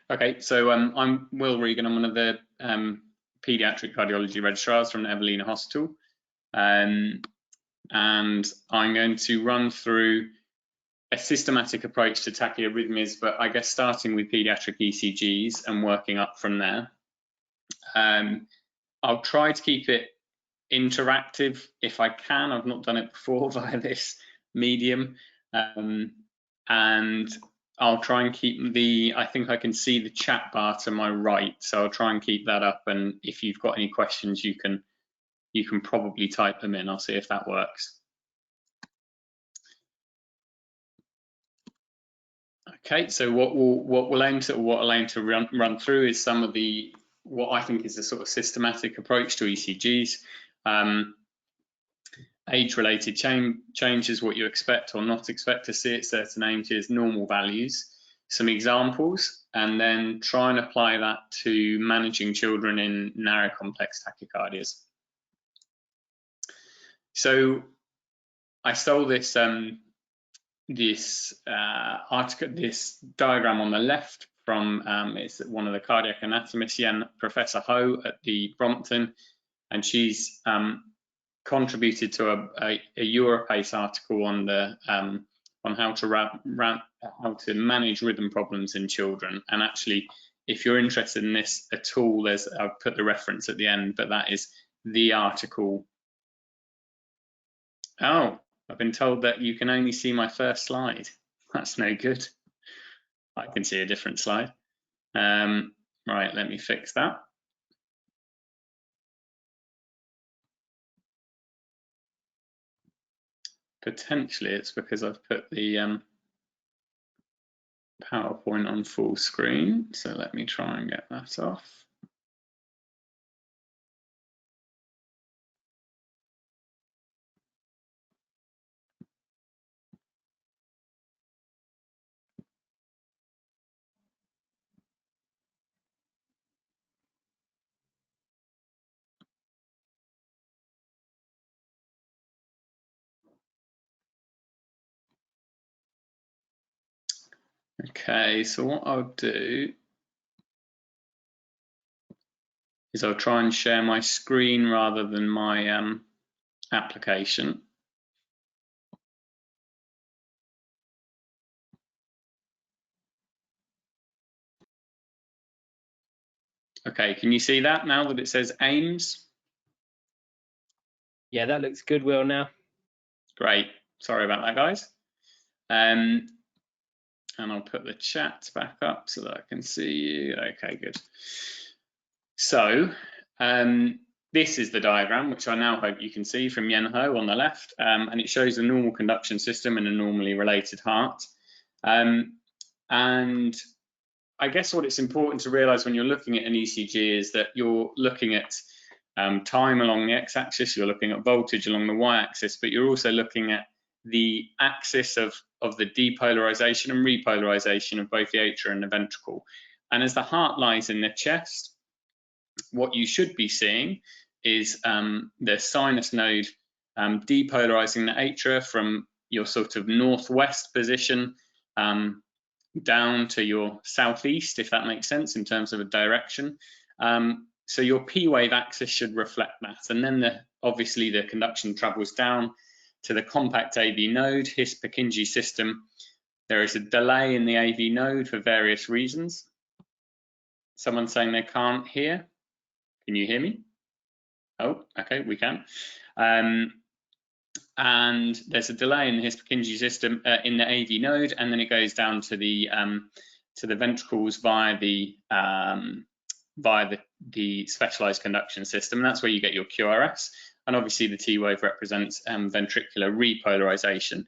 Okay, so I'm Will Regan. I'm one of the paediatric cardiology registrars from the Evelina Hospital, and I'm going to run through a systematic approach to tackling arrhythmias, but I guess starting with paediatric ECGs and working up from there. I'll try to keep it interactive if I can. I've not done it before via this medium, and I'll try and keep I think I can see the chat bar to my right, so I'll try and keep that up, and if you've got any questions, you can probably type them in. I'll see if that works. Okay, so what we'll aim to run through is some of what I think is a sort of systematic approach to ECGs. Age-related changes, what you expect or not expect to see at certain ages, normal values, some examples, and then try and apply that to managing children in narrow complex tachycardias. So I stole this article, this diagram on the left from it's one of the cardiac anatomists, Professor Ho at the Brompton, and she's contributed to a Europace article on the on how to manage rhythm problems in children. And actually, if you're interested in this at all, I've put the reference at the end, but that is the article. Oh, I've been told that you can only see my first slide. That's no good. I can see a different slide. Right, let me fix that. Potentially it's because I've put the PowerPoint on full screen. So let me try and get that off. Okay, so what I'll do is I'll try and share my screen rather than my application. Okay, can you see that now that it says aims? Yeah, that looks good, Will, now. Great, sorry about that, guys. And I'll put the chat back up so that I can see you. Okay, good. So this is the diagram, which I now hope you can see from Yen-Ho on the left, and it shows a normal conduction system in a normally related heart. And I guess what it's important to realize when you're looking at an ECG is that you're looking at time along the x-axis, you're looking at voltage along the y-axis, but you're also looking at the axis of the depolarization and repolarization of both the atria and the ventricle. And as the heart lies in the chest, what you should be seeing is the sinus node depolarizing the atria from your sort of northwest position down to your southeast, if that makes sense in terms of a direction. So your P wave axis should reflect that, and then obviously the conduction travels down to the compact AV node, his Purkinje system. There is a delay in the AV node for various reasons. Someone's saying they can't hear. Can you hear me? Oh, okay, we can. And there's a delay in the his Purkinje system in the AV node, and then it goes down to the ventricles via the specialized conduction system. And that's where you get your QRS. And obviously the T wave represents ventricular repolarization.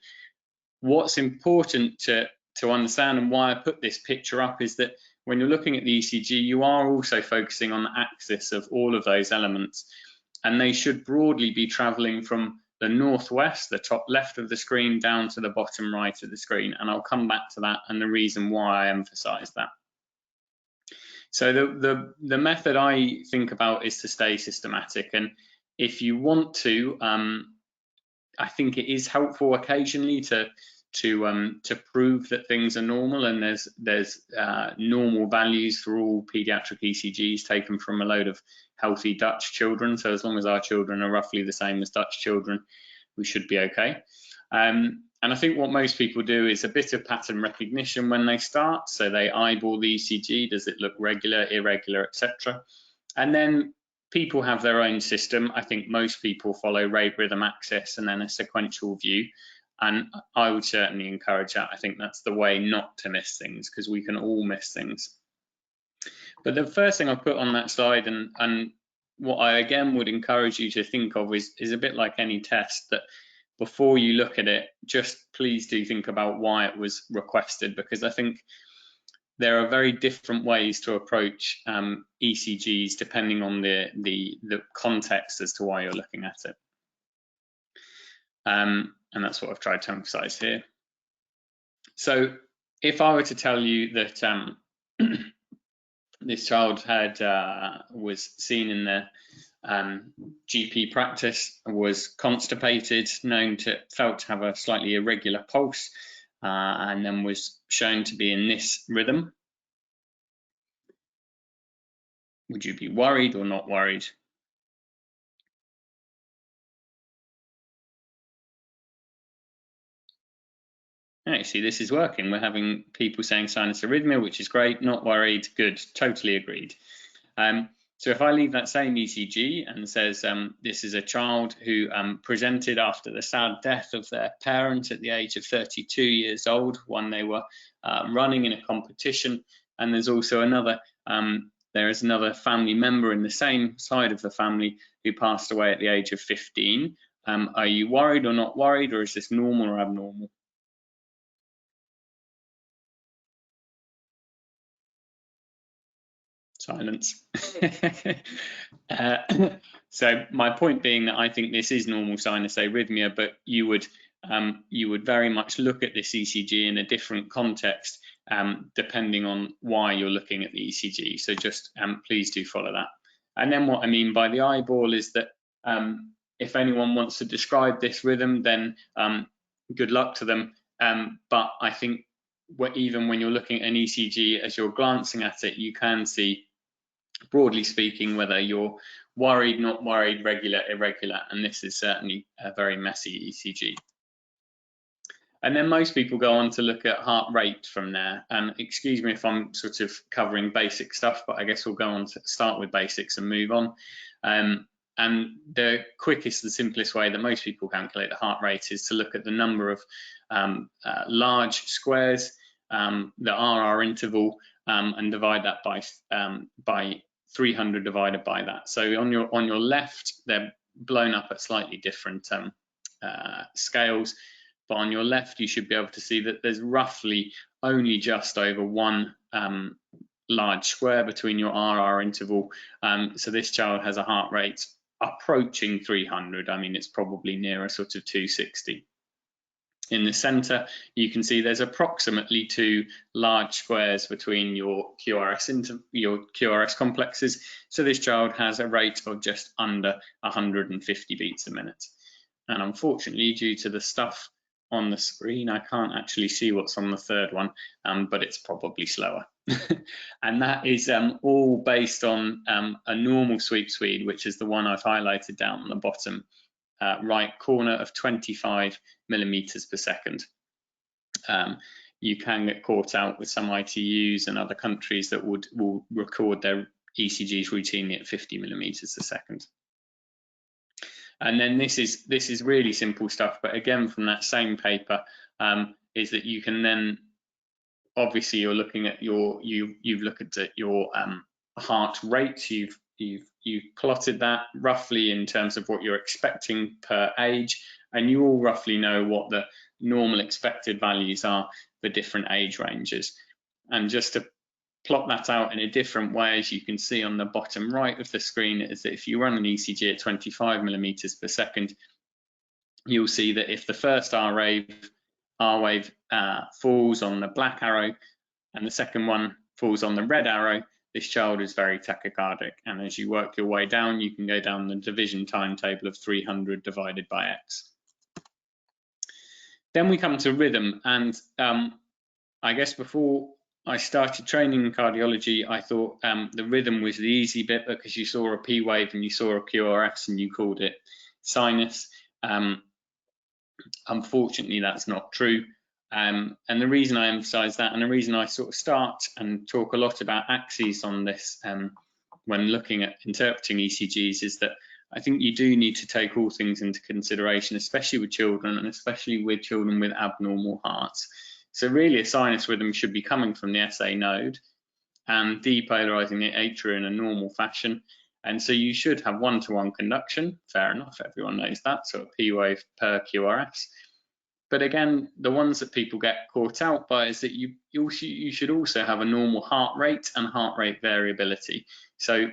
What's important to understand, and why I put this picture up, is that when you're looking at the ECG, you are also focusing on the axis of all of those elements, and they should broadly be traveling from the northwest, the top left of the screen, down to the bottom right of the screen. And I'll come back to that and the reason why I emphasize that. So the method I think about is to stay systematic, and if you want to, I think it is helpful occasionally to to prove that things are normal, and there's normal values for all paediatric ECGs taken from a load of healthy Dutch children. So as long as our children are roughly the same as Dutch children, we should be okay. And I think what most people do is a bit of pattern recognition when they start. So they eyeball the ECG, does it look regular, irregular, etc. And then people have their own system. I think most people follow rate rhythm axis and then a sequential view. And I would certainly encourage that. I think that's the way not to miss things, because we can all miss things. But the first thing I put on that slide, and what I again would encourage you to think of is a bit like any test, that before you look at it, just please do think about why it was requested, because I think there are very different ways to approach ECGs depending on the context as to why you're looking at it. And that's what I've tried to emphasize here. So if I were to tell you that this child was seen in the GP practice, was constipated, felt to have a slightly irregular pulse, and then was shown to be in this rhythm, would you be worried or not worried? You see, this is working. We're having people saying sinus arrhythmia, which is great, not worried, good, totally agreed. So if I leave that same ECG and says this is a child who presented after the sad death of their parent at the age of 32 years old when they were running in a competition, and there's also another, there is another family member in the same side of the family who passed away at the age of 15. Are you worried or not worried, or is this normal or abnormal? Silence. So my point being that I think this is normal sinus arrhythmia, but you would very much look at this ECG in a different context depending on why you're looking at the ECG. So just please do follow that. And then what I mean by the eyeball is that if anyone wants to describe this rhythm, then good luck to them. But I think even when you're looking at an ECG, as you're glancing at it, you can see, broadly speaking, whether you're worried, not worried, regular, irregular, and this is certainly a very messy ECG. And then most people go on to look at heart rate from there. And excuse me if I'm sort of covering basic stuff, but I guess we'll go on to start with basics and move on. And the quickest and simplest way that most people calculate the heart rate is to look at the number of large squares, the RR interval, and divide that by 300 divided by that. So on your left, they're blown up at slightly different scales, but on your left, you should be able to see that there's roughly only just over one large square between your RR interval. So this child has a heart rate approaching 300. I mean, it's probably nearer sort of 260. In the center, you can see there's approximately 2 large squares between your QRS complexes. So this child has a rate of just under 150 beats a minute. And unfortunately, due to the stuff on the screen, I can't actually see what's on the third one, but it's probably slower. And that is all based on a normal sweep speed, which is the one I've highlighted down on the bottom right corner of 25 millimeters per second. You can get caught out with some ITUs and other countries that will record their ECGs routinely at 50 millimeters a second. And then this is really simple stuff, but again from that same paper, is that you can then, obviously you're looking at you've looked at your heart rate, you've plotted that roughly in terms of what you're expecting per age, and you all roughly know what the normal expected values are for different age ranges. And just to plot that out in a different way, as you can see on the bottom right of the screen, is that if you run an ECG at 25 millimeters per second, you'll see that if the first R wave falls on the black arrow and the second one falls on the red arrow, this child is very tachycardic. And as you work your way down, you can go down the division timetable of 300 divided by X. Then we come to rhythm, and I guess before I started training in cardiology, I thought the rhythm was the easy bit because you saw a P wave and you saw a QRS and you called it sinus. Unfortunately, that's not true. And the reason I emphasize that, and the reason I sort of start and talk a lot about axes on this when looking at interpreting ECGs, is that I think you do need to take all things into consideration, especially with children and especially with children with abnormal hearts. So really a sinus rhythm should be coming from the SA node and depolarizing the atria in a normal fashion. And so you should have one-to-one conduction, fair enough, everyone knows that, so a P wave per QRS. But again, the ones that people get caught out by is that you should also have a normal heart rate and heart rate variability. So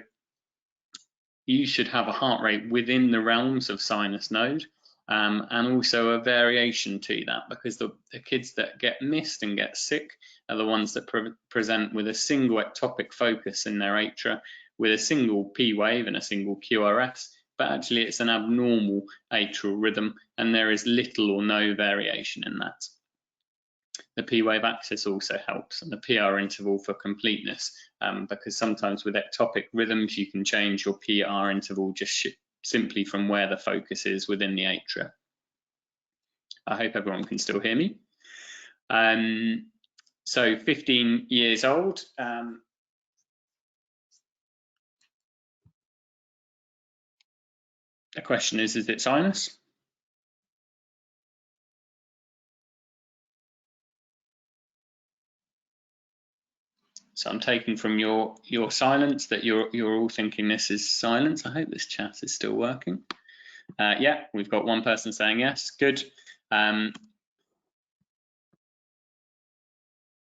you should have a heart rate within the realms of sinus node, and also a variation to that, because the kids that get missed and get sick are the ones that present with a single ectopic focus in their atria, with a single P wave and a single QRS, but actually it's an abnormal atrial rhythm and there is little or no variation in that. The P wave axis also helps, and the PR interval for completeness, because sometimes with ectopic rhythms you can change your PR interval just simply from where the focus is within the atria. I hope everyone can still hear me. So 15 years old. The question is it sinus? So I'm taking from your silence that you're all thinking this is silence. I hope this chat is still working. Yeah, we've got one person saying yes, good. And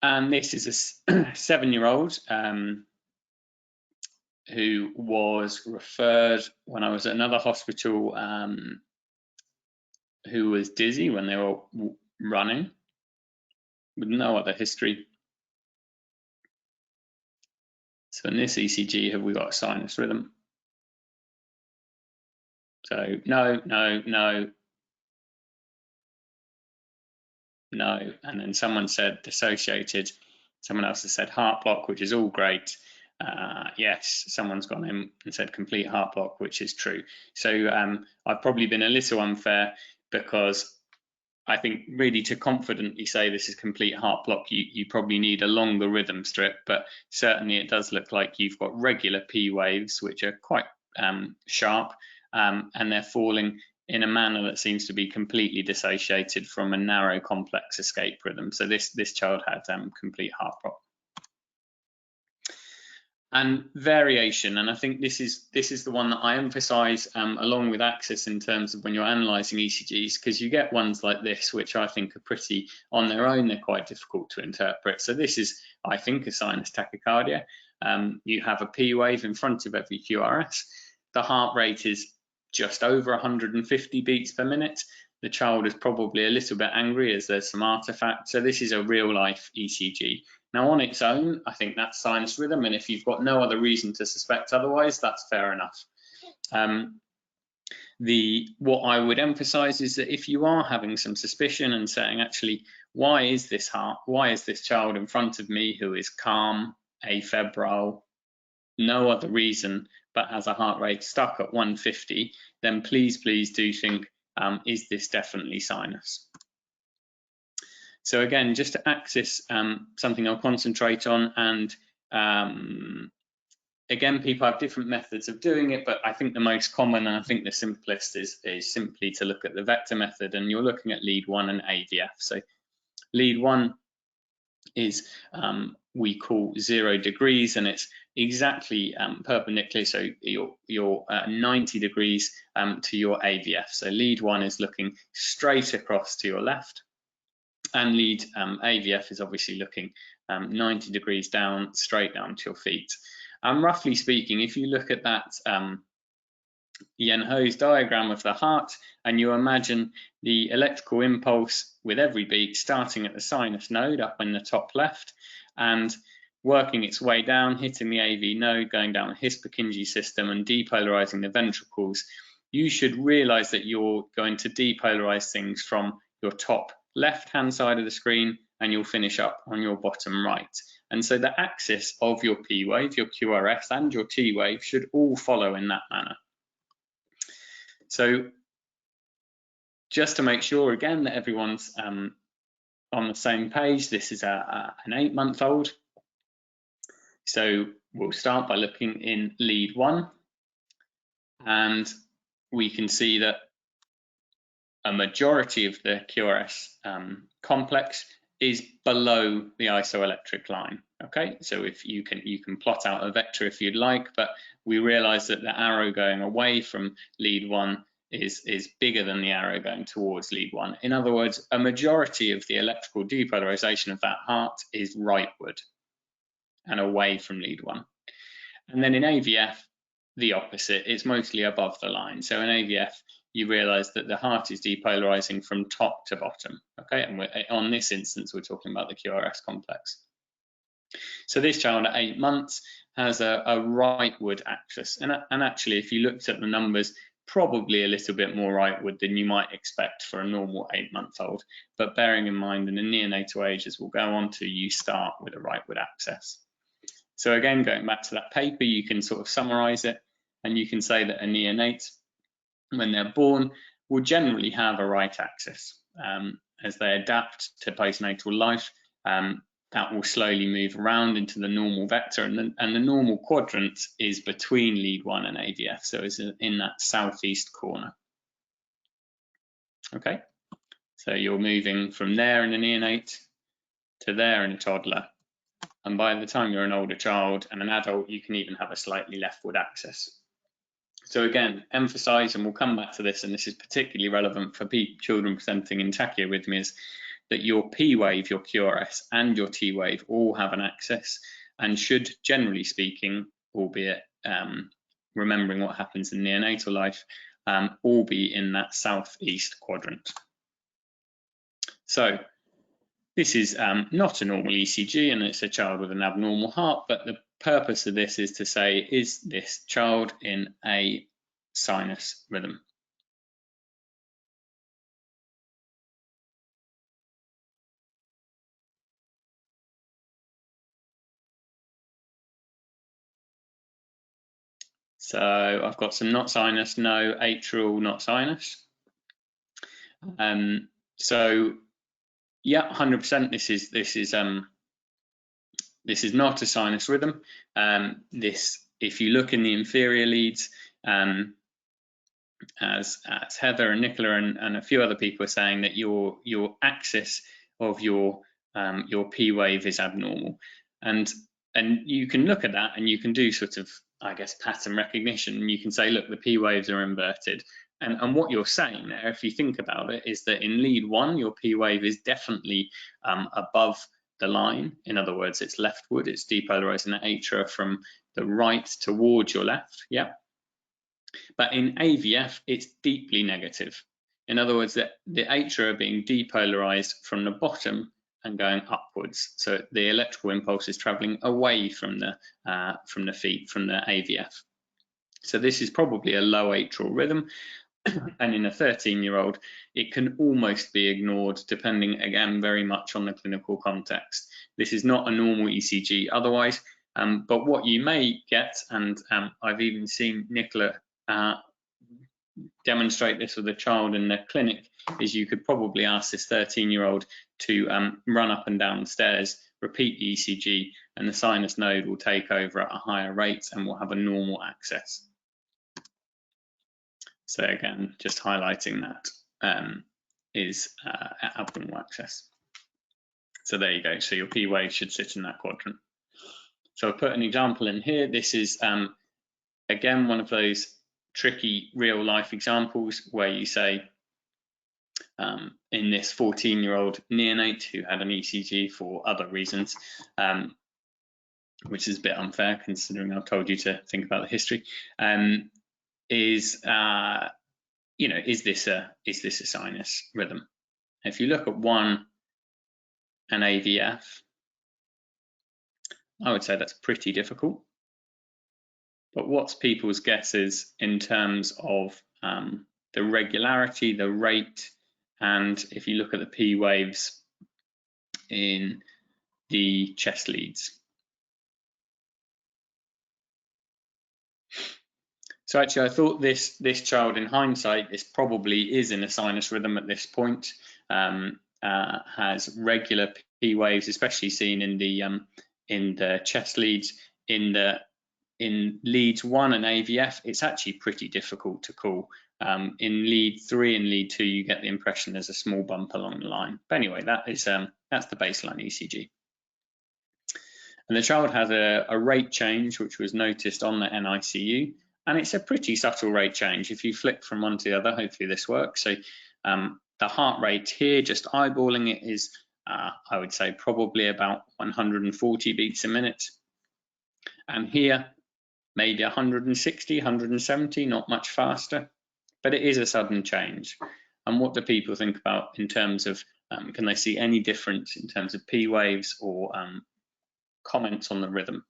this is a 7-year-old who was referred when I was at another hospital, who was dizzy when they were running with no other history. So in this ECG, have we got a sinus rhythm? So no, no, no, no. And then someone said dissociated. Someone else has said heart block, which is all great. Yes, someone's gone in and said complete heart block, which is true. So I've probably been a little unfair, because I think really to confidently say this is complete heart block, you probably need a longer rhythm strip, but certainly it does look like you've got regular P waves, which are quite sharp, and they're falling in a manner that seems to be completely dissociated from a narrow complex escape rhythm. So this child had complete heart block. And variation, and I think this is the one that I emphasize along with axis in terms of when you're analyzing ECGs, because you get ones like this which I think are pretty on their own, they're quite difficult to interpret. So this is, I think, a sinus tachycardia. You have a P wave in front of every QRS. The heart rate is just over 150 beats per minute. The child is probably a little bit angry as there's some artifact. So this is a real life ECG. Now on its own, I think that's sinus rhythm, and if you've got no other reason to suspect otherwise, that's fair enough. What I would emphasize is that if you are having some suspicion and saying, actually, why is this child in front of me who is calm, afebrile, no other reason, but has a heart rate stuck at 150, then please do think, is this definitely sinus? So again, just to axis, something I'll concentrate on, and again, people have different methods of doing it, but I think the most common, and I think the simplest, is simply to look at the vector method, and you're looking at lead 1 and AVF. So lead 1 is we call 0 degrees, and it's exactly perpendicular, so you're 90 degrees to your AVF. So lead 1 is looking straight across to your left, and lead AVF is obviously looking 90 degrees down, straight down to your feet. Roughly speaking, if you look at that Yen-Ho's diagram of the heart, and you imagine the electrical impulse with every beat starting at the sinus node up in the top left and working its way down, hitting the AV node, going down the His-Purkinje system and depolarizing the ventricles, you should realize that you're going to depolarize things from your top left-hand side of the screen, and you'll finish up on your bottom right. And so the axis of your P wave, your QRS, and your T wave should all follow in that manner. So just to make sure again that everyone's on the same page, this is an 8-month-old. So we'll start by looking in lead 1, and we can see that a majority of the QRS complex is below the isoelectric line. Okay, so if you can plot out a vector if you'd like, but we realize that the arrow going away from lead 1 is bigger than the arrow going towards lead 1. In other words, a majority of the electrical depolarization of that heart is rightward and away from lead 1. And then in AVF, the opposite, it's mostly above the line. So in AVF, you realize that the heart is depolarizing from top to bottom. Okay, and on this instance, we're talking about the QRS complex. So this child at 8 months has a rightward axis. And actually, if you looked at the numbers, probably a little bit more rightward than you might expect for a normal 8-month-old. But bearing in mind in the neonatal age, as we'll go on to, you start with a rightward axis. So again, going back to that paper, you can sort of summarize it, and you can say that a neonate, when they're born, will generally have a right axis. As they adapt to postnatal life, that will slowly move around into the normal vector, and the normal quadrant is between lead 1 and AVF, so it's in that southeast corner. Okay, so you're moving from there in a neonate to there in a toddler, and by the time you're an older child and an adult, you can even have a slightly leftward axis. So again, emphasize, and we'll come back to this, and this is particularly relevant for children presenting in tachyarrhythmias, that your P wave, your QRS, and your T wave all have an axis and should, generally speaking, albeit remembering what happens in neonatal life, all be in that southeast quadrant. So this is not a normal ECG, and it's a child with an abnormal heart, but the purpose of this is to say, is this child in a sinus rhythm? So I've got some not sinus, no, atrial, not sinus. So yeah, 100%. This is not a sinus rhythm. If you look in the inferior leads, as Heather and Nicola and a few other people are saying, that your axis of your P wave is abnormal, and you can look at that and you can do sort of, I guess, pattern recognition, and you can say, look, the P waves are inverted. And what you're saying there, if you think about it, is that in lead 1, your P wave is definitely above the line. In other words, it's leftward, it's depolarizing the atria from the right towards your left, yeah. But in AVF, it's deeply negative. In other words, that the atria are being depolarized from the bottom and going upwards. So the electrical impulse is traveling away from the feet, from the AVF. So this is probably a low atrial rhythm. And in a 13-year-old, it can almost be ignored, depending, again, very much on the clinical context. This is not a normal ECG otherwise, but what you may get, and I've even seen Nicola demonstrate this with a child in the clinic, is you could probably ask this 13-year-old to run up and down the stairs, repeat the ECG, and the sinus node will take over at a higher rate and will have a normal axis. So again, just highlighting that is abnormal axis. So there you go. So your P wave should sit in that quadrant. So I'll put an example in here. This is, again, one of those tricky real life examples where you say, in this 14-year-old neonate who had an ECG for other reasons, which is a bit unfair considering I've told you to think about the history, is this a sinus rhythm? If you look at one, an AVF, I would say that's pretty difficult. But what's people's guesses in terms of the regularity, the rate, and if you look at the P waves in the chest leads. So actually, I thought this child, in hindsight, this probably is in a sinus rhythm at this point. Has regular P waves, especially seen in the chest leads. In leads 1 and AVF, it's actually pretty difficult to call. In lead 3 and lead 2, you get the impression there's a small bump along the line. But anyway, that's the baseline ECG. And the child has a rate change, which was noticed on the NICU. And it's a pretty subtle rate change. If you flick from one to the other, hopefully this works. So the heart rate here, just eyeballing it, is I would say probably about 140 beats a minute. And here, maybe 160, 170, not much faster. But it is a sudden change. And what do people think about in terms of, can they see any difference in terms of P waves or comments on the rhythm?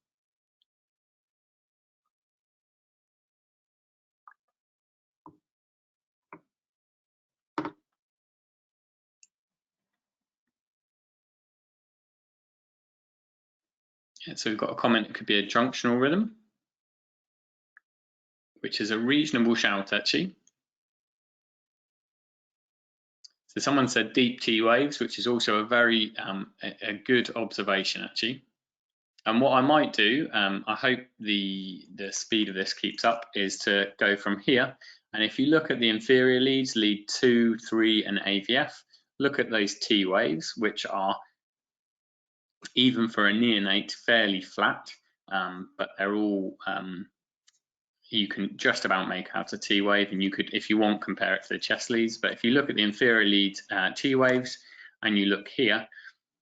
So we've got a comment, it could be a junctional rhythm, which is a reasonable shout actually. So someone said deep T waves, which is also a very a good observation actually. And what I might do, I hope the speed of this keeps up, is to go from here. And if you look at the inferior leads, lead 2, 3, and AVF, look at those T waves, which are, even for a neonate, fairly flat, but they're all, you can just about make out a T wave, and you could, if you want, compare it to the chest leads. But if you look at the inferior lead T waves and you look here,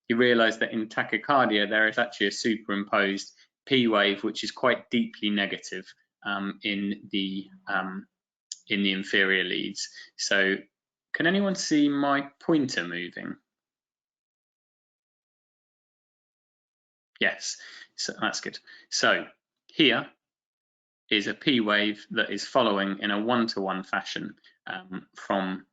you realize that in tachycardia there is actually a superimposed P wave, which is quite deeply negative in the inferior leads. So can anyone see my pointer moving? Yes, so that's good. So here is a P wave that is following in a one-to-one fashion from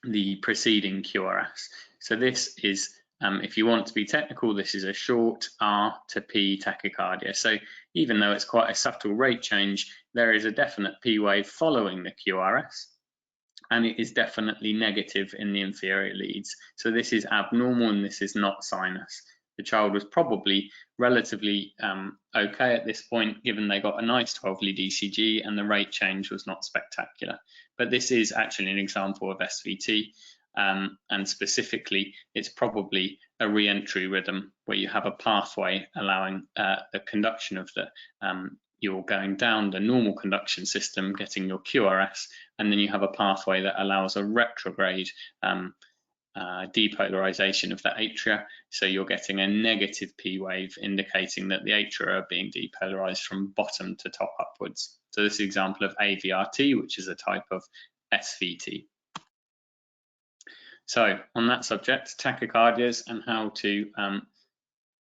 the preceding QRS. So this is, if you want to be technical, this is a short R to P tachycardia. So even though it's quite a subtle rate change, there is a definite P wave following the QRS, and it is definitely negative in the inferior leads. So this is abnormal and this is not sinus. The child was probably relatively okay at this point, given they got a nice 12-lead ECG and the rate change was not spectacular. But this is actually an example of SVT, and specifically, it's probably a re-entry rhythm where you have a pathway allowing the conduction of the, you're going down the normal conduction system, getting your QRS, and then you have a pathway that allows a retrograde depolarization of the atria, so you're getting a negative P wave indicating that the atria are being depolarized from bottom to top upwards. So this is an example of AVRT, which is a type of SVT. So on that subject, tachycardias and how to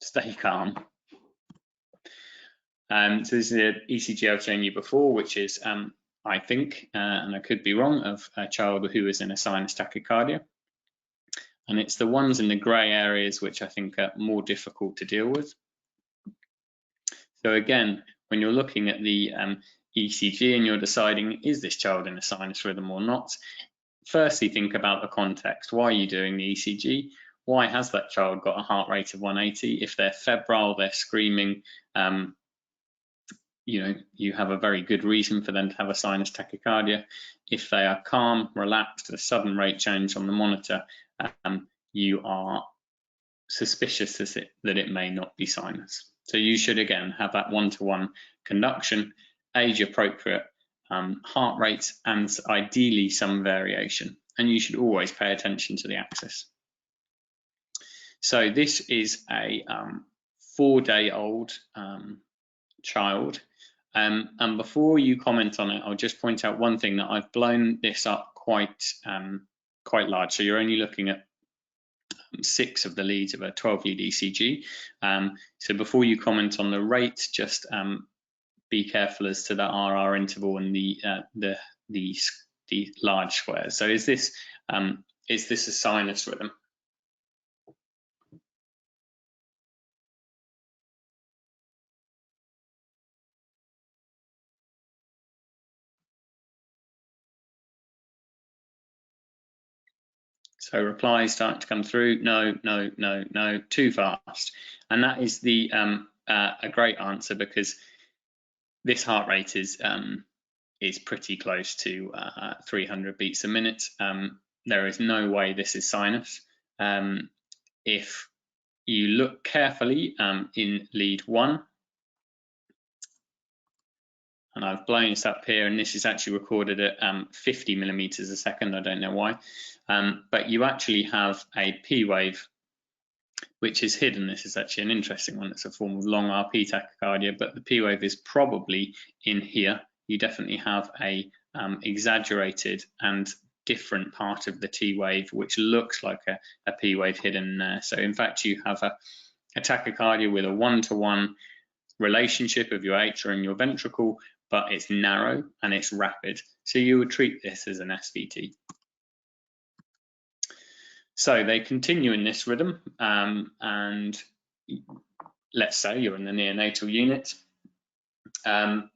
stay calm. So this is the ECG I've shown you before, which is, I think, and I could be wrong, of a child who is in a sinus tachycardia. And it's the ones in the grey areas which I think are more difficult to deal with. So again, when you're looking at the ECG and you're deciding, is this child in a sinus rhythm or not? Firstly, think about the context. Why are you doing the ECG? Why has that child got a heart rate of 180? If they're febrile, they're screaming, you know, you have a very good reason for them to have a sinus tachycardia. If they are calm, relaxed, a sudden rate change on the monitor, you are suspicious that it may not be sinus. So you should again have that one-to-one conduction, age appropriate heart rates, and ideally some variation. And you should always pay attention to the axis. So this is a 4-day-old child. And before you comment on it, I'll just point out one thing, that I've blown this up quite large. So you're only looking at 6 of the leads of a 12-lead ECG. So before you comment on the rate, just be careful as to the RR interval and the large squares. So is this is this a sinus rhythm? So replies starting to come through. No, no, no, no, too fast. And that is the a great answer, because this heart rate is pretty close to 300 beats a minute. There is no way this is sinus. If you look carefully in lead 1, and I've blown this up here, and this is actually recorded at 50 millimeters a second. I don't know why, but you actually have a P wave which is hidden. This is actually an interesting one. It's a form of long RP tachycardia, but the P wave is probably in here. You definitely have a exaggerated and different part of the T wave, which looks like a P wave hidden there. So in fact, you have a tachycardia with a 1-to-1 relationship of your atria and your ventricle, but it's narrow and it's rapid. So you would treat this as an SVT. So they continue in this rhythm, and let's say you're in the neonatal unit, and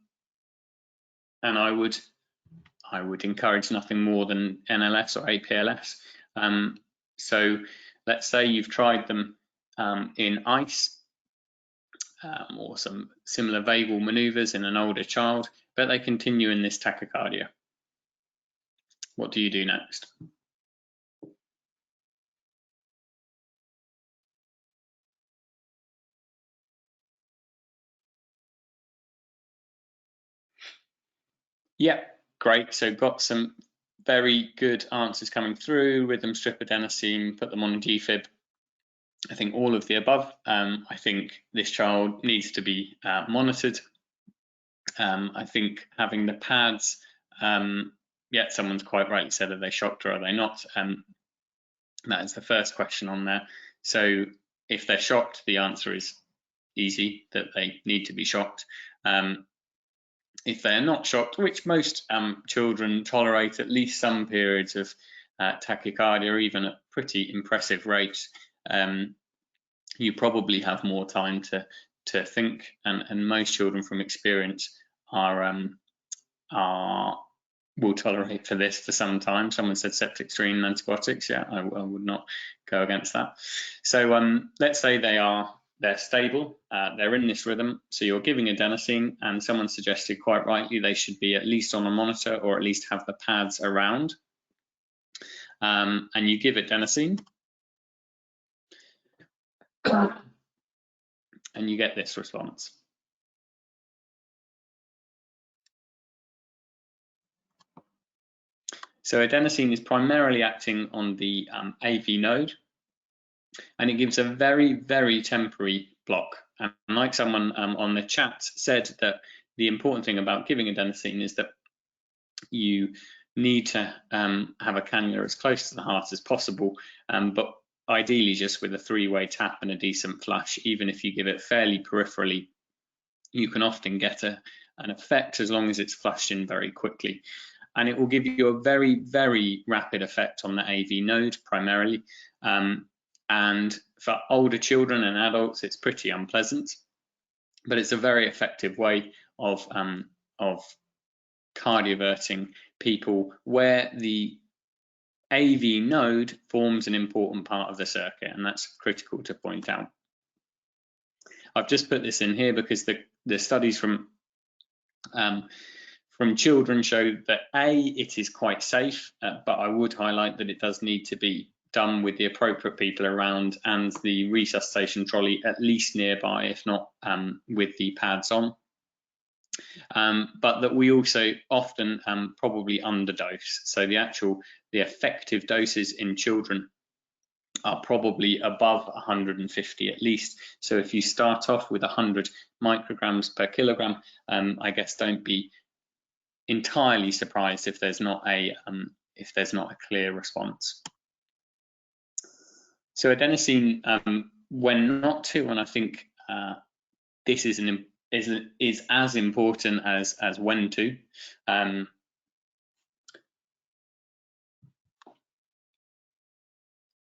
I would encourage nothing more than NLS or APLS. So let's say you've tried them in ICE or some similar vagal maneuvers in an older child, but they continue in this tachycardia. What do you do next? Yeah, great. So got some very good answers coming through. Rhythm, strip adenosine, put them on a G-fib. I think all of the above. I think this child needs to be monitored. I think having the pads, yeah, someone's quite rightly said, are they shocked or are they not? That is the first question on there. So if they're shocked, the answer is easy, that they need to be shocked. If they're not shocked, which most children tolerate at least some periods of tachycardia, even at pretty impressive rates, you probably have more time to think, and most children from experience will tolerate for this for some time. Someone said septic screen antibiotics. Yeah, I would not go against that. So let's say they're stable, they're in this rhythm, so you're giving adenosine, and someone suggested quite rightly they should be at least on a monitor or at least have the pads around, and you give adenosine and you get this response. So adenosine is primarily acting on the AV node, and it gives a very, very temporary block. And like someone on the chat said, that the important thing about giving adenosine is that you need to have a cannula as close to the heart as possible, but ideally just with a 3-way tap and a decent flush. Even if you give it fairly peripherally, you can often get an effect as long as it's flushed in very quickly. And it will give you a very, very rapid effect on the AV node primarily. And for older children and adults, it's pretty unpleasant, but it's a very effective way of cardioverting people where the AV node forms an important part of the circuit, and that's critical to point out. I've just put this in here because the studies from children show that it is quite safe, but I would highlight that it does need to be done with the appropriate people around and the resuscitation trolley at least nearby, if not with the pads on. But that we also often probably underdose. So the effective doses in children are probably above 150 at least. So if you start off with 100 micrograms per kilogram, I guess don't be entirely surprised if there's not a clear response. So adenosine, when not to, and I think this is as important as when to.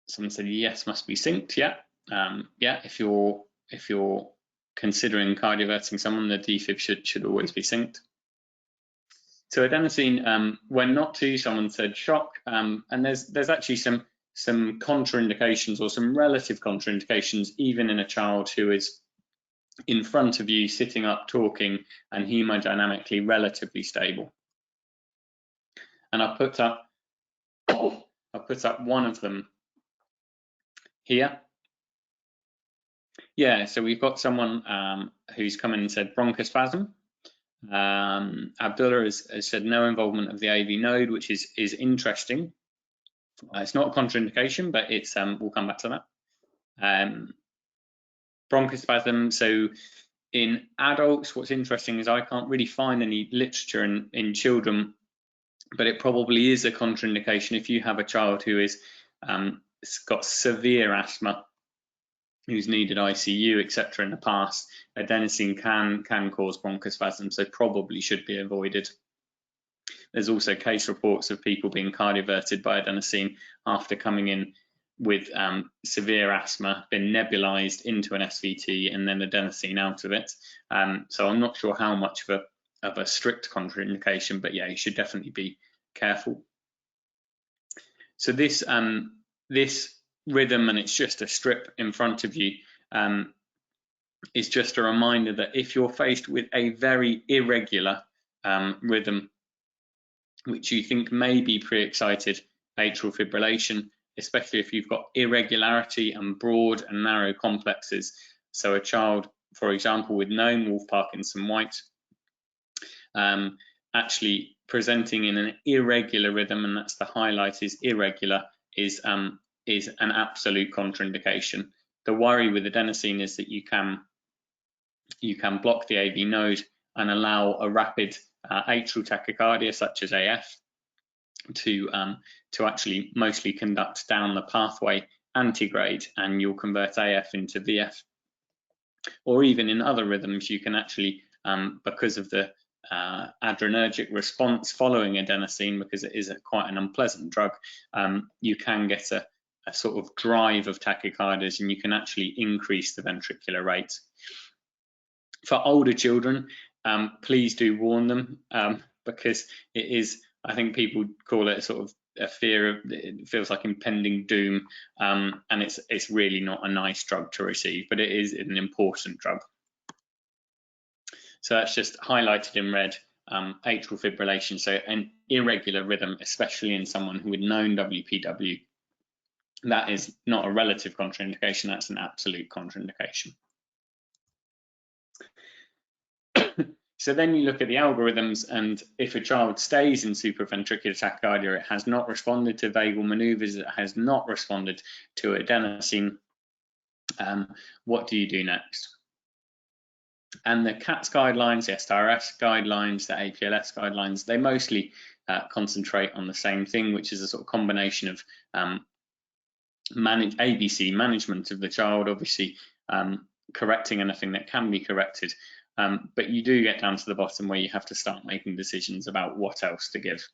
Someone said yes, must be synced. Yeah, yeah. If you're considering cardioverting someone, the defib should always be synced. So adenosine, when not to, someone said shock, and there's actually some contraindications or some relative contraindications even in a child who is in front of you, sitting up, talking, and hemodynamically relatively stable. And I put up one of them here. Yeah, so we've got someone who's come in and said bronchospasm. Abdullah has said no involvement of the AV node, which is interesting. It's not a contraindication, but it's we'll come back to that. Bronchospasm. So in adults, what's interesting is I can't really find any literature in children, but it probably is a contraindication if you have a child who is got severe asthma, who's needed ICU, etc. in the past. Adenosine can cause bronchospasm, so probably should be avoided. There's also case reports of people being cardioverted by adenosine after coming in with severe asthma, been nebulized into an SVT, and then adenosine out of it. So I'm not sure how much of a strict contraindication, but yeah, you should definitely be careful. So this rhythm, and it's just a strip in front of you, is just a reminder that if you're faced with a very irregular rhythm, which you think may be pre-excited atrial fibrillation, especially if you've got irregularity and broad and narrow complexes. So a child, for example, with known Wolff-Parkinson-White, actually presenting in an irregular rhythm, and that's the highlight, is irregular, is an absolute contraindication. The worry with adenosine is that you can block the AV node and allow a rapid atrial tachycardia, such as AF, to actually mostly conduct down the pathway antegrade, and you'll convert AF into VF. Or even in other rhythms, you can actually, because of the adrenergic response following adenosine, because it is quite an unpleasant drug, you can get a sort of drive of tachycardias, and you can actually increase the ventricular rate. For older children, please do warn them, because it is, I think people call it sort of a fear of, it feels like impending doom, and it's really not a nice drug to receive, but it is an important drug. So that's just highlighted in red, atrial fibrillation, so an irregular rhythm, especially in someone who with known WPW. That is not a relative contraindication, that's an absolute contraindication. So then you look at the algorithms, and if a child stays in supraventricular tachycardia, it has not responded to vagal maneuvers, it has not responded to adenosine, what do you do next? And the CATS guidelines, the STRS guidelines, the APLS guidelines, they mostly concentrate on the same thing, which is a sort of combination of ABC management of the child, obviously correcting anything that can be corrected, but you do get down to the bottom where you have to start making decisions about what else to give.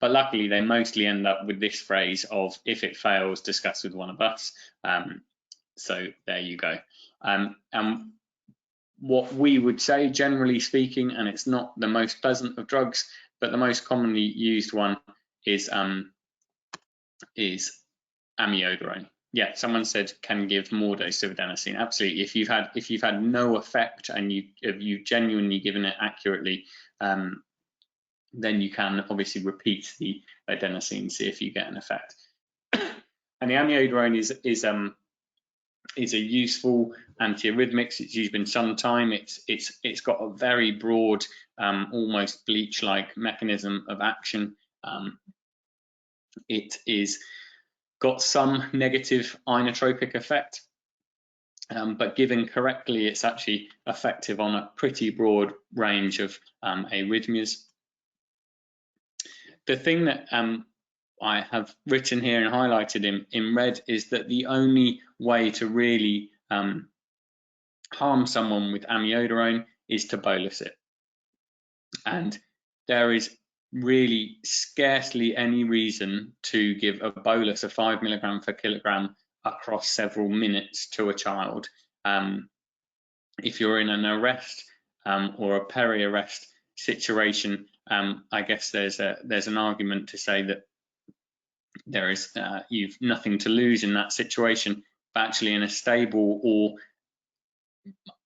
But luckily, they mostly end up with this phrase of, if it fails, discuss with one of us. So there you go. And what we would say, generally speaking, and it's not the most pleasant of drugs, but the most commonly used one is amiodarone. Yeah, someone said can give more dose of adenosine. Absolutely. If you've had no effect and you've genuinely given it accurately, then you can obviously repeat the adenosine, see if you get an effect. And the amiodarone is a useful antiarrhythmics. It's used in some time. It's got a very broad, almost bleach-like mechanism of action. It is got some negative inotropic effect, but given correctly, it's actually effective on a pretty broad range of arrhythmias. The thing that I have written here and highlighted in red is that the only way to really harm someone with amiodarone is to bolus it. And there is really scarcely any reason to give a bolus of 5 milligram per kilogram across several minutes to a child. If you're in an arrest or a peri-arrest situation, I guess there's an argument to say that there is you've nothing to lose in that situation, but actually in a stable or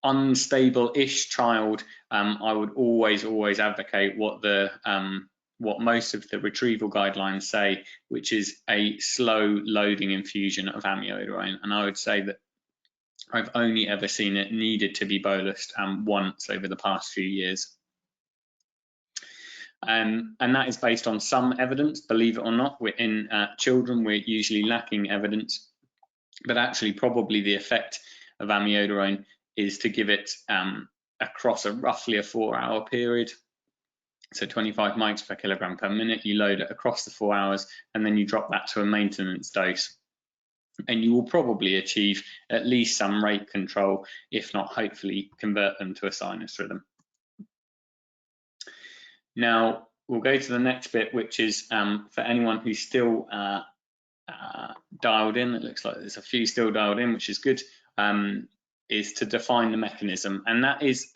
unstable-ish child, I would always advocate what most of the retrieval guidelines say, which is a slow loading infusion of amiodarone. And I would say that I've only ever seen it needed to be bolused once over the past few years. And that is based on some evidence. Believe it or not, in children, we're usually lacking evidence, but actually probably the effect of amiodarone is to give it across roughly a 4-hour period. So 25 mics per kilogram per minute, you load it across the 4 hours, and then you drop that to a maintenance dose. And you will probably achieve at least some rate control, if not hopefully convert them to a sinus rhythm. Now, we'll go to the next bit, which is for anyone who's still dialed in. It looks like there's a few still dialed in, which is good, is to define the mechanism. And that is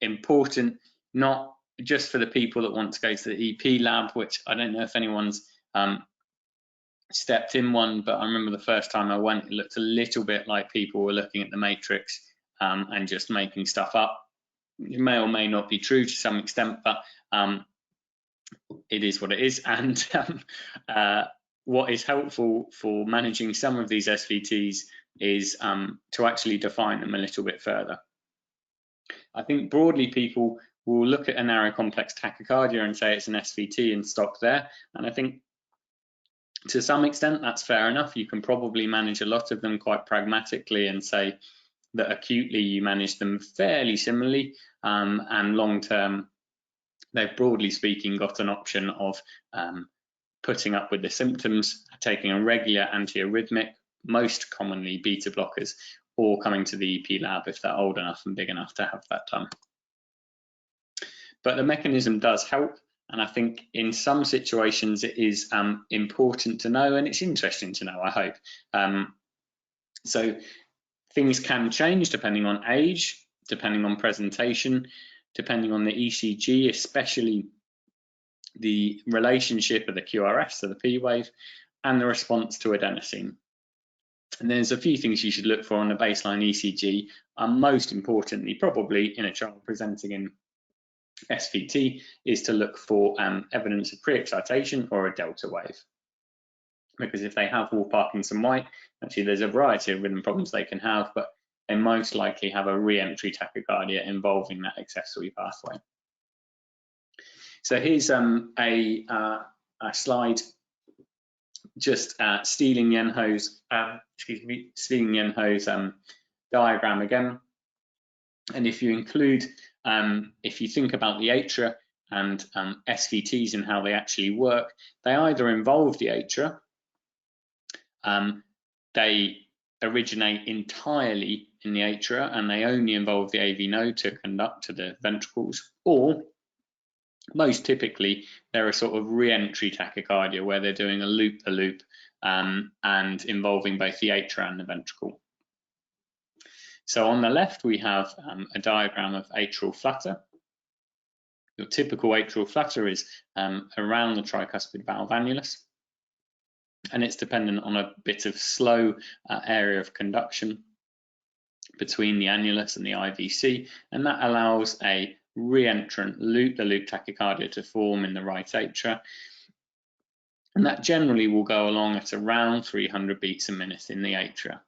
important, not just for the people that want to go to the EP lab, which I don't know if anyone's stepped in one, but I remember the first time I went, it looked a little bit like people were looking at the matrix and just making stuff up. It may or may not be true to some extent, but it is what it is. And what is helpful for managing some of these SVTs is to actually define them a little bit further. I think broadly people will look at a narrow complex tachycardia and say it's an SVT and stop there. And I think to some extent that's fair enough. You can probably manage a lot of them quite pragmatically and say that acutely you manage them fairly similarly, and long term they've broadly speaking got an option of putting up with the symptoms, taking a regular antiarrhythmic, most commonly beta blockers, or coming to the EP lab if they're old enough and big enough to have that done. But the mechanism does help, and I think in some situations it is important to know, and it's interesting to know, I hope. So things can change depending on age, depending on presentation, depending on the ECG, especially the relationship of the QRS to the P wave and the response to adenosine. And there's a few things you should look for on the baseline ECG, and most importantly, probably in a child presenting in SVT, is to look for evidence of pre-excitation or a delta wave. Because if they have Wolff-Parkinson-White, actually there's a variety of rhythm problems they can have, but they most likely have a re-entry tachycardia involving that accessory pathway. So here's a slide just stealing Yenho's diagram again. And if you include, if you think about the atria and SVTs and how they actually work, they either involve the atria, they originate entirely in the atria and they only involve the AV node to conduct to the ventricles, or most typically they're a sort of re-entry tachycardia where they're doing a loop-the-loop and involving both the atria and the ventricle. So on the left we have a diagram of atrial flutter. Your typical atrial flutter is around the tricuspid valve annulus, and it's dependent on a bit of slow area of conduction between the annulus and the IVC, and that allows a re-entrant loop-the-loop tachycardia to form in the right atria, and that generally will go along at around 300 beats a minute in the atria.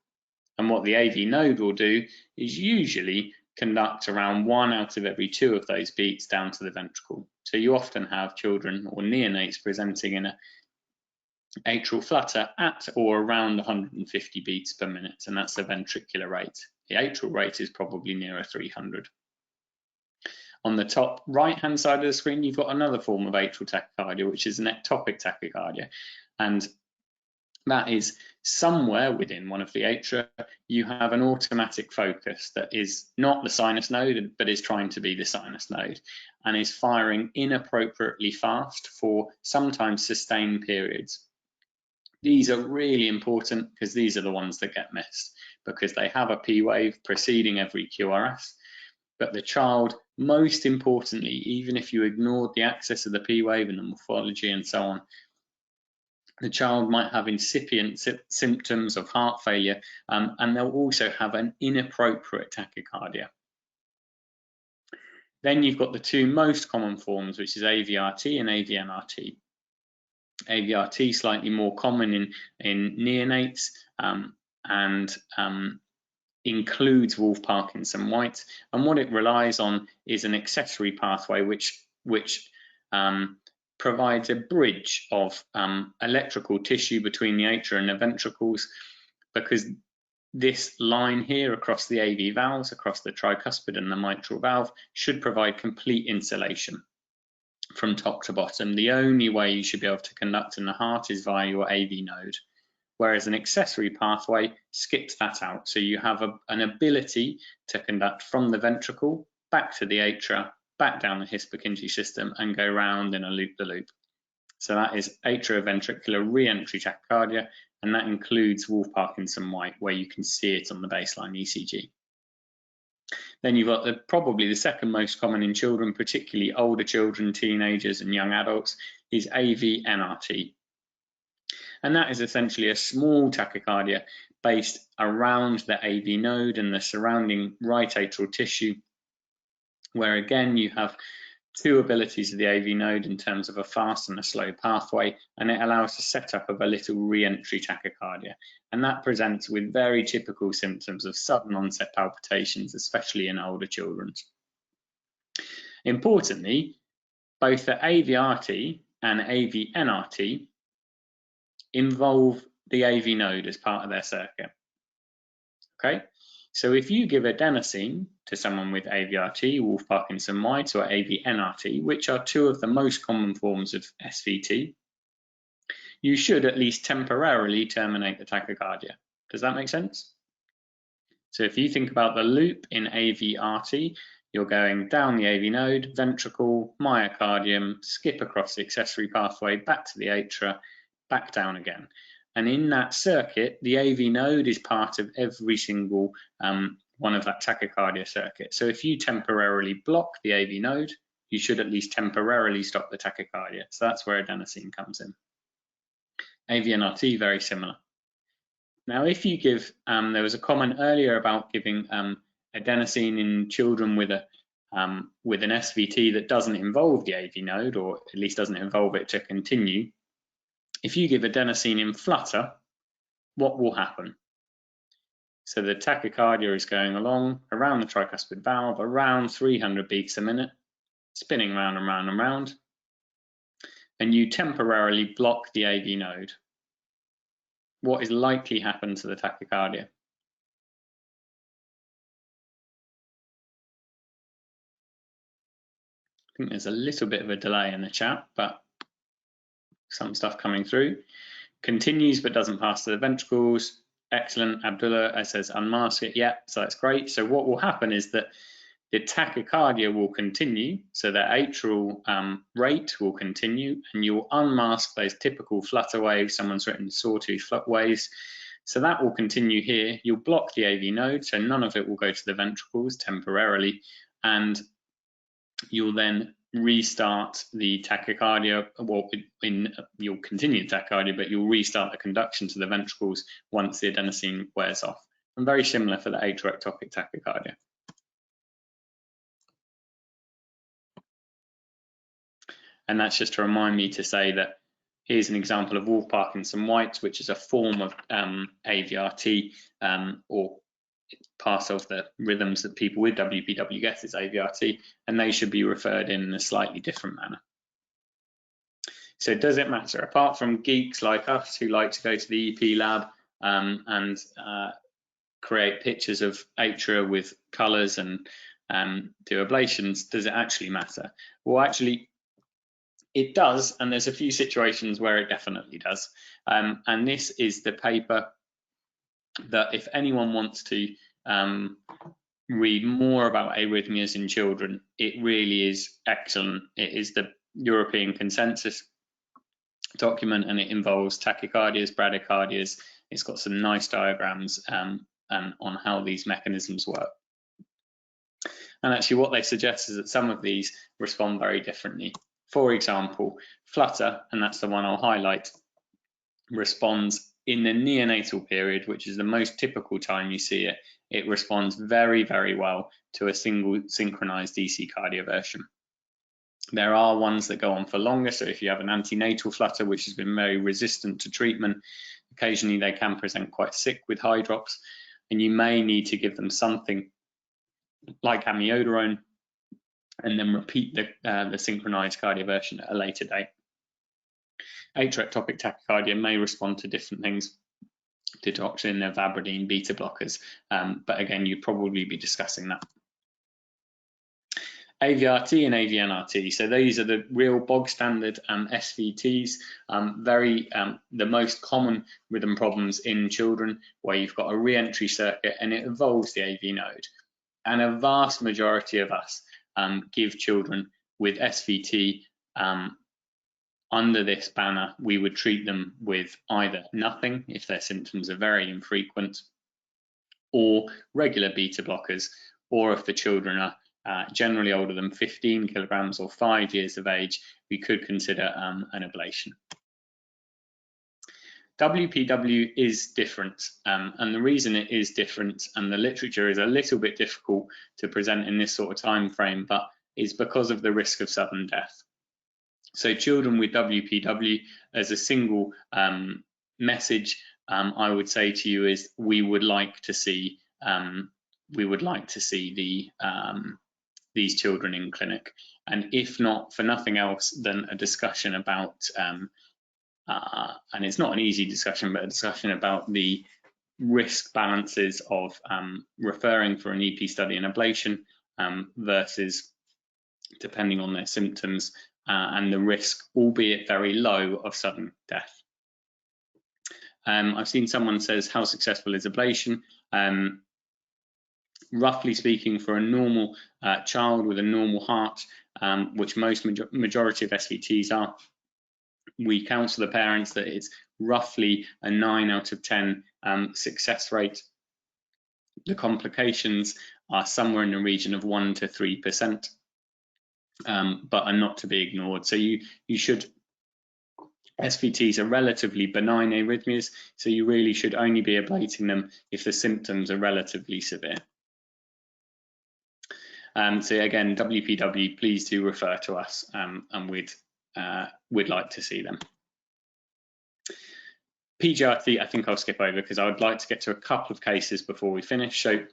And what the AV node will do is usually conduct around 1 out of every 2 of those beats down to the ventricle. So you often have children or neonates presenting in an atrial flutter at or around 150 beats per minute, and that's the ventricular rate. The atrial rate is probably nearer 300. On the top right-hand side of the screen, you've got another form of atrial tachycardia, which is an ectopic tachycardia. And That is, somewhere within one of the atria, you have an automatic focus that is not the sinus node, but is trying to be the sinus node, and is firing inappropriately fast for sometimes sustained periods. These are really important because these are the ones that get missed, because they have a P wave preceding every QRS. But the child, most importantly, even if you ignored the axis of the P wave and the morphology and so on, the child might have incipient symptoms of heart failure, and they'll also have an inappropriate tachycardia. Then you've got the two most common forms, which is AVRT and AVNRT. AVRT slightly more common in neonates and includes Wolff-Parkinson-White, and what it relies on is an accessory pathway which provides a bridge of electrical tissue between the atria and the ventricles, because this line here across the AV valves, across the tricuspid and the mitral valve, should provide complete insulation from top to bottom. The only way you should be able to conduct in the heart is via your AV node, whereas an accessory pathway skips that out. So you have an ability to conduct from the ventricle back to the atria, back down the His-Purkinje system, and go round in a loop-the-loop. So that is atrioventricular re-entry tachycardia, and that includes Wolff-Parkinson-White, where you can see it on the baseline ECG. Then you've got probably the second most common in children, particularly older children, teenagers and young adults, is AVNRT. And that is essentially a small tachycardia based around the AV node and the surrounding right atrial tissue, where again you have two abilities of the AV node in terms of a fast and a slow pathway, and it allows the setup of a little re-entry tachycardia. And that presents with very typical symptoms of sudden onset palpitations, especially in older children. Importantly, both the AVRT and AVNRT involve the AV node as part of their circuit. Okay, so if you give adenosine to someone with AVRT, Wolff-Parkinson-White, or AVNRT, which are two of the most common forms of SVT, you should at least temporarily terminate the tachycardia. Does that make sense? So if you think about the loop in AVRT, you're going down the AV node, ventricle, myocardium, skip across the accessory pathway, back to the atria, back down again. And in that circuit, the AV node is part of every single one of that tachycardia circuit. So if you temporarily block the AV node, you should at least temporarily stop the tachycardia. So that's where adenosine comes in. AVNRT, very similar. Now, if you give, there was a comment earlier about giving adenosine in children with an SVT that doesn't involve the AV node, or at least doesn't involve it to continue. If you give adenosine in flutter, what will happen? So the tachycardia is going along around the tricuspid valve, around 300 beats a minute, spinning round and round and round, and you temporarily block the AV node. What is likely to happen to the tachycardia? I think there's a little bit of a delay in the chat, but some stuff coming through. Continues but doesn't pass to the ventricles. Excellent. Abdullah says unmask it. Yeah, so that's great. So what will happen is that the tachycardia will continue, so the atrial rate will continue, and you'll unmask those typical flutter waves. Someone's written sawtooth flutter waves. So that will continue here. You'll block the AV node, so none of it will go to the ventricles temporarily, and you'll then restart the tachycardia. Well, you'll continue the tachycardia, but you'll restart the conduction to the ventricles once the adenosine wears off. And very similar for the atrial-ectopic tachycardia. And that's just to remind me to say that here's an example of Wolff-Parkinson-White, which is a form of AVRT, or part of the rhythms that people with WPW get is AVRT, and they should be referred in a slightly different manner. So does it matter? Apart from geeks like us who like to go to the EP lab and create pictures of atria with colours and do ablations, does it actually matter? Well, actually, It does, and there's a few situations where it definitely does. And this is the paper that if anyone wants to read more about arrhythmias in children, it really is excellent. It is the European consensus document, and it involves tachycardias, bradycardias. It's got some nice diagrams on how these mechanisms work. And actually what they suggest is that some of these respond very differently. For example, flutter, and that's the one I'll highlight, responds in the neonatal period, which is the most typical time you see it. It responds very, very well to a single synchronized DC cardioversion. There are ones that go on for longer, so if you have an antenatal flutter which has been very resistant to treatment, occasionally they can present quite sick with high drops, and you may need to give them something like amiodarone and then repeat the synchronized cardioversion at a later date. Atriectopic tachycardia may respond to different things, digoxin, ivabradine, beta blockers, but again, you'd probably be discussing that. AVRT and AVNRT, so these are the real bog standard SVTs, the most common rhythm problems in children, where you've got a re-entry circuit and it involves the AV node. And a vast majority of us give children with SVT under this banner. We would treat them with either nothing if their symptoms are very infrequent, or regular beta blockers, or if the children are generally older than 15 kilograms or 5 years of age, we could consider an ablation. WPW is different, and the reason it is different, and the literature is a little bit difficult to present in this sort of time frame, but is because of the risk of sudden death. So children with WPW, as a single message, I would say to you is we would like to see these children in clinic, and if not for nothing else, then a discussion about and it's not an easy discussion, but a discussion about the risk balances of referring for an EP study and ablation versus, depending on their symptoms, and the risk, albeit very low, of sudden death. I've seen someone says, how successful is ablation? Roughly speaking, for a normal child with a normal heart, which most majority of SVTs are, we counsel the parents that it's roughly a 9 out of 10 success rate. The complications are somewhere in the region of 1 to 3%, but are not to be ignored. So you should, SVTs are relatively benign arrhythmias, so you really should only be ablating them if the symptoms are relatively severe. So again, WPW, please do refer to us, and we'd like to see them. PGRT, I think I'll skip over because I would like to get to a couple of cases before we finish. So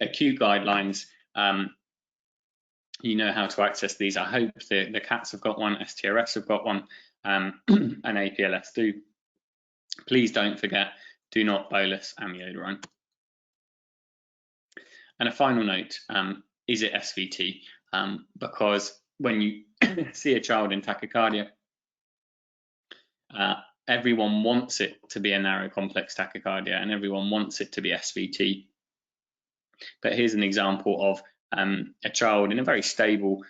acute guidelines, you know how to access these. I hope the CATs have got one, STRS have got one, and APLS do. Please don't forget, do not bolus amiodarone. And a final note, is it SVT? Because when you see a child in tachycardia, everyone wants it to be a narrow complex tachycardia, and everyone wants it to be SVT. But here's an example of a child in a very stable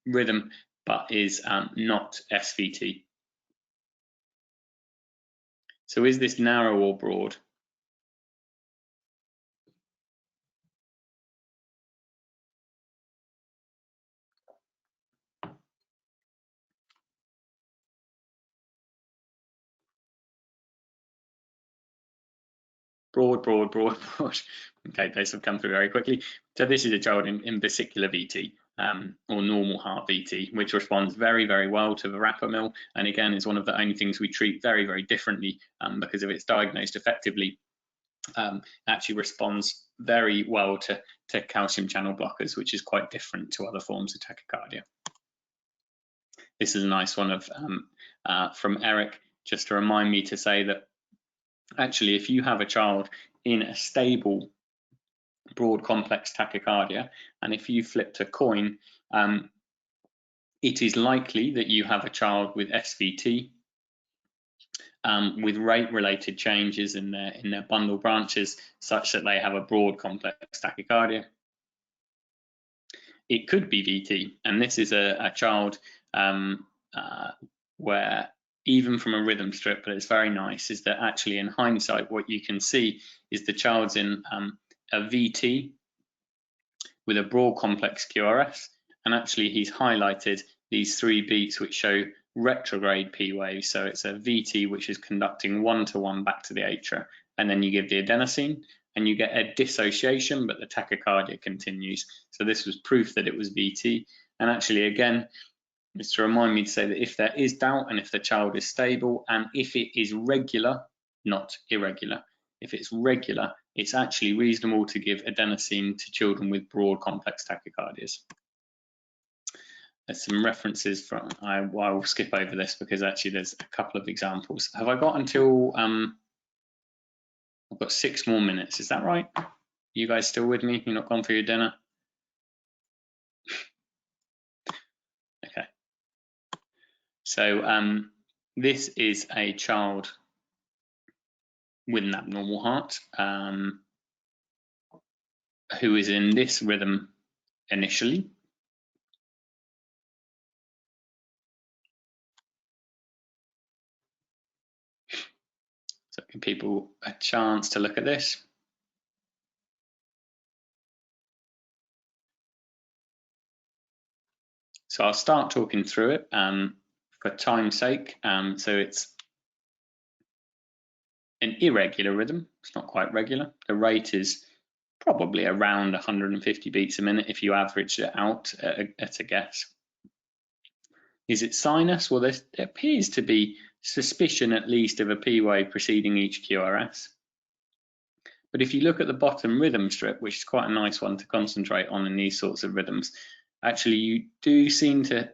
rhythm, but is not SVT. So is this narrow or broad? Broad, broad, broad, broad. Okay, those have come through very quickly. So this is a child in vesicular VT, or normal heart VT, which responds very, very well to verapamil, and again is one of the only things we treat very, very differently, because if it's diagnosed effectively, actually responds very well to calcium channel blockers, which is quite different to other forms of tachycardia. This is a nice one of from Eric, just to remind me to say that actually, if you have a child in a stable broad complex tachycardia, and if you flipped a coin, it is likely that you have a child with SVT with rate-related changes in their bundle branches, such that they have a broad complex tachycardia. It could be VT, and this is a child where, even from a rhythm strip, but it's very nice, is that actually in hindsight what you can see is the child's in a VT with a broad complex QRS, and actually he's highlighted these 3 beats which show retrograde P waves. So it's a VT which is conducting 1-to-1 back to the atria, and then you give the adenosine and you get a dissociation, but the tachycardia continues. So this was proof that it was VT. And actually, again, just to remind me to say that if there is doubt and if the child is stable and if it is regular, not irregular, if it's regular, it's actually reasonable to give adenosine to children with broad complex tachycardias. There's some references from, I will skip over this because actually there's a couple of examples. Have I got until, I've got 6 more minutes, is that right? You guys still with me? You're not gone for your dinner? Okay. So this is a child with an abnormal heart who is in this rhythm initially. So give people a chance to look at this. So I'll start talking through it for time's sake. So it's an irregular rhythm. It's not quite regular. The rate is probably around 150 beats a minute if you average it out at a guess. Is it sinus? Well, there appears to be suspicion at least of a P wave preceding each QRS. But if you look at the bottom rhythm strip, which is quite a nice one to concentrate on in these sorts of rhythms, actually you do seem to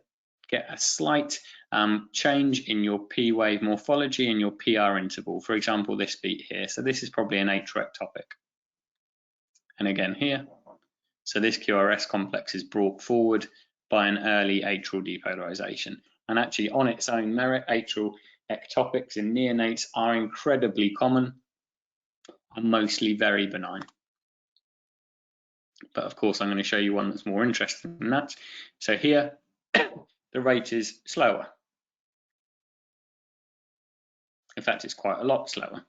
get a slight change in your P wave morphology and your PR interval. For example, this beat here. So this is probably an atrial ectopic. And again here, so this QRS complex is brought forward by an early atrial depolarization. And actually on its own merit, atrial ectopics in neonates are incredibly common and mostly very benign. But of course, I'm going to show you one that's more interesting than that. So here, the rate is slower. In fact, it's quite a lot slower.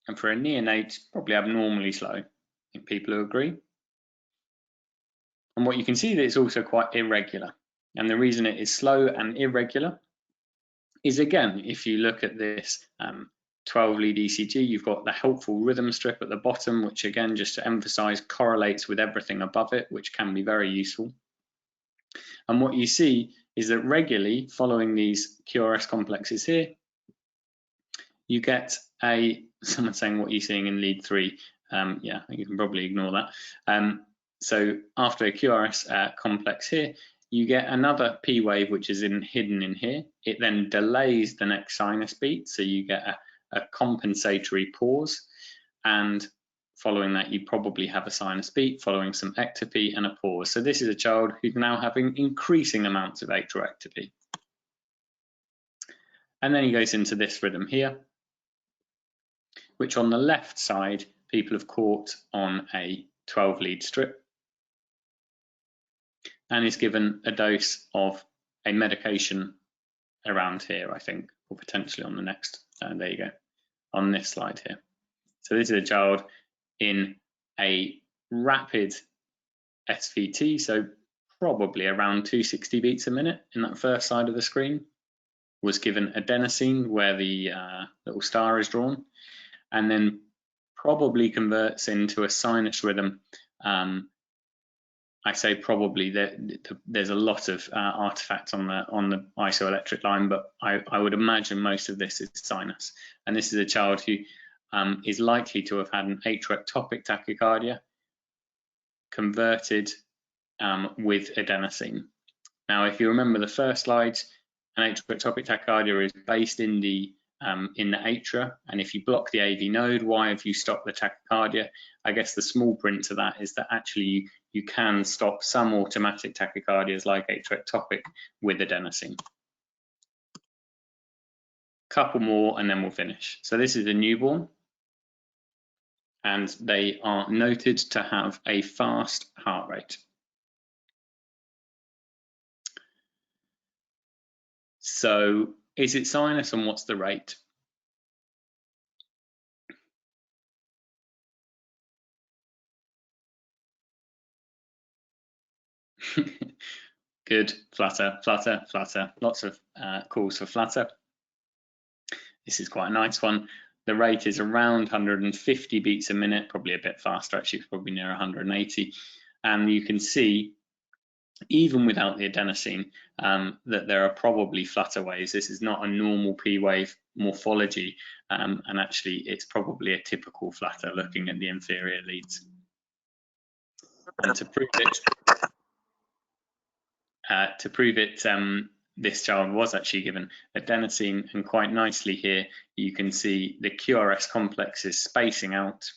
And for a neonate, probably abnormally slow. I think people who agree. And what you can see that it's also quite irregular. And the reason it is slow and irregular is, again, if you look at this 12-lead ECG, you've got the helpful rhythm strip at the bottom, which again, just to emphasize, correlates with everything above it, which can be very useful. And what you see is that regularly, following these QRS complexes here, you get someone saying, what are you seeing in lead 3? Yeah, you can probably ignore that. So after a QRS complex here, you get another P wave which is hidden in here. It then delays the next sinus beat, so you get a compensatory pause, and following that you probably have a sinus beat following some ectopy and a pause. So this is a child who's now having increasing amounts of atrial ectopy. And then he goes into this rhythm here, which on the left side people have caught on a 12-lead strip, and is given a dose of a medication around here, I think, or potentially on the next, there you go, on this slide here. So this is a child in a rapid SVT, so probably around 260 beats a minute in that first side of the screen, was given adenosine where the little star is drawn, and then probably converts into a sinus rhythm. I say probably, there's a lot of artifacts on the isoelectric line, but I would imagine most of this is sinus. And this is a child who is likely to have had an atrial ectopic tachycardia converted with adenosine. Now, if you remember the first slides, an atrial ectopic tachycardia is based in the in the atria, and if you block the AV node, why have you stopped the tachycardia? I guess the small print to that is that actually you can stop some automatic tachycardias like atriectopic with adenosine. Couple more and then we'll finish. So this is a newborn, and they are noted to have a fast heart rate. So is it sinus, and what's the rate? Good, flutter, flutter, flutter. Lots of calls for flutter. This is quite a nice one. The rate is around 150 beats a minute, probably a bit faster, actually, it's probably near 180. And you can see, even without the adenosine, that there are probably flutter waves. This is not a normal P wave morphology, and actually it's probably a typical flutter looking at the inferior leads. And to prove it, this child was actually given adenosine, and quite nicely here you can see the QRS complex is spacing out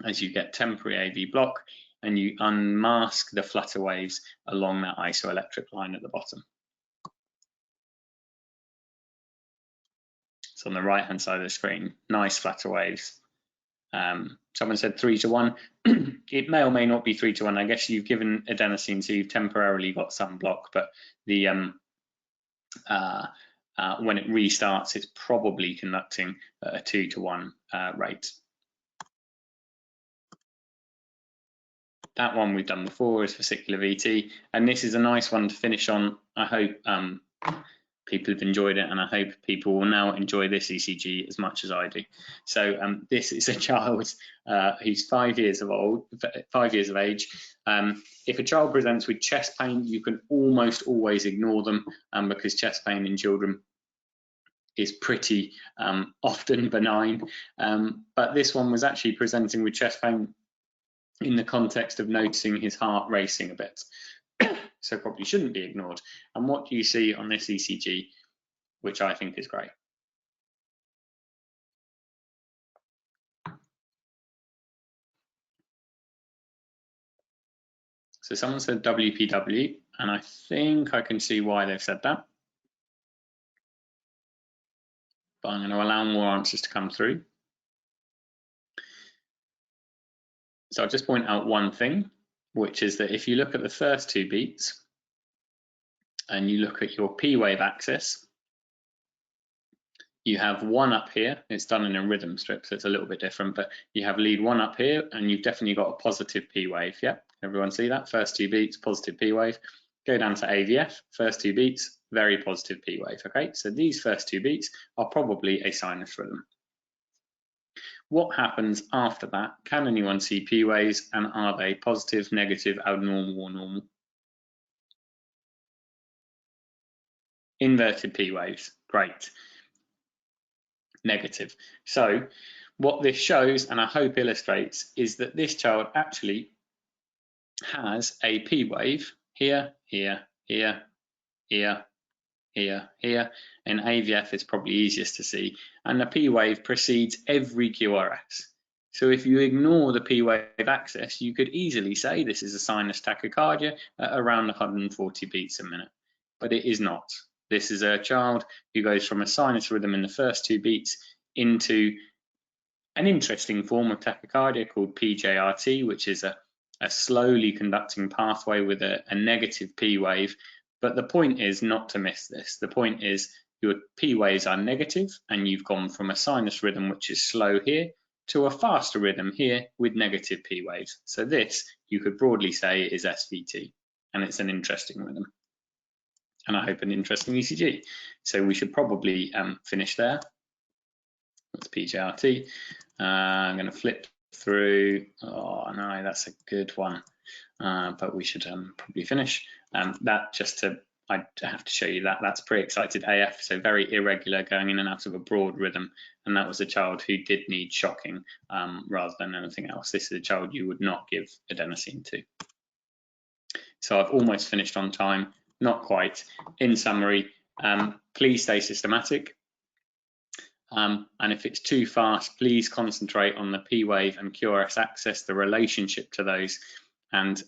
as you get temporary AV block, and you unmask the flutter waves along that isoelectric line at the bottom. So on the right hand side of the screen, nice flutter waves. Someone said 3 to 1. It may or may not be 3 to 1. I guess you've given adenosine, so you've temporarily got some block, but the when it restarts, it's probably conducting at a 2 to 1 rate. That one we've done before is vesicular VT, and this is a nice one to finish on. I hope people have enjoyed it, and I hope people will now enjoy this ECG as much as I do. So this is a child who's 5 years of age. If a child presents with chest pain, you can almost always ignore them, because chest pain in children is pretty often benign. But this one was actually presenting with chest pain in the context of noticing his heart racing a bit. So probably shouldn't be ignored. And what do you see on this ECG, which I think is great? So someone said WPW, and I think I can see why they've said that. But I'm going to allow more answers to come through. So I'll just point out one thing, which is that if you look at the first 2 beats and you look at your P wave axis, you have one up here. It's done in a rhythm strip, so it's a little bit different, but you have lead 1 up here, and you've definitely got a positive P wave. Yeah, everyone see that? First 2 beats, positive P wave. Go down to AVF, first 2 beats, very positive P wave. Okay, so these first 2 beats are probably a sinus rhythm. What happens after that? Can anyone see P waves, and are they positive, negative, abnormal, or normal? Inverted P waves, great. Negative. So what this shows, and I hope illustrates, is that this child actually has a P wave here, here, here, here, here, here. In AVF, it's probably easiest to see, and the P wave precedes every QRS. So if you ignore the P wave axis, you could easily say this is a sinus tachycardia at around 140 beats a minute, but it is not. This is a child who goes from a sinus rhythm in the first 2 beats into an interesting form of tachycardia called PJRT, which is a slowly conducting pathway with a negative P wave. But the point is not to miss this. The point is your P waves are negative, and you've gone from a sinus rhythm, which is slow here, to a faster rhythm here with negative P waves. So this, you could broadly say, is SVT, and it's an interesting rhythm, and I hope an interesting ECG. So we should probably finish there. That's PJRT. I'm going to flip through. Oh no, that's a good one, but we should probably finish. That just to, I have to show you that that's pre-excited AF, so very irregular, going in and out of a broad rhythm, and that was a child who did need shocking rather than anything else. This is a child you would not give adenosine to. So I've almost finished on time, not quite. In summary, please stay systematic. And if it's too fast, please concentrate on the P wave and QRS axis, the relationship to those, and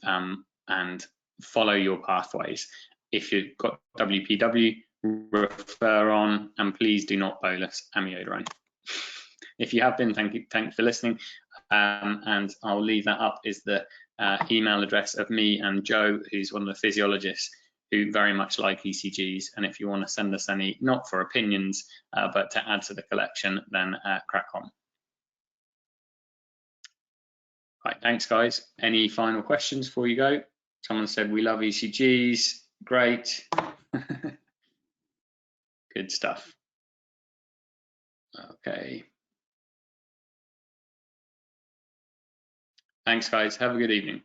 follow your pathways. If you've got WPW, refer on, and please do not bolus amiodarone. If you have been, thank you for listening. And I'll leave that up is the email address of me and Joe, who's one of the physiologists who very much like ECGs. And if you want to send us any, not for opinions, but to add to the collection, then crack on. Right, thanks guys. Any final questions before you go? Someone said we love ECGs. Great. Good stuff. Okay. Thanks guys. Have a good evening.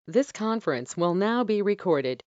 This conference will now be recorded.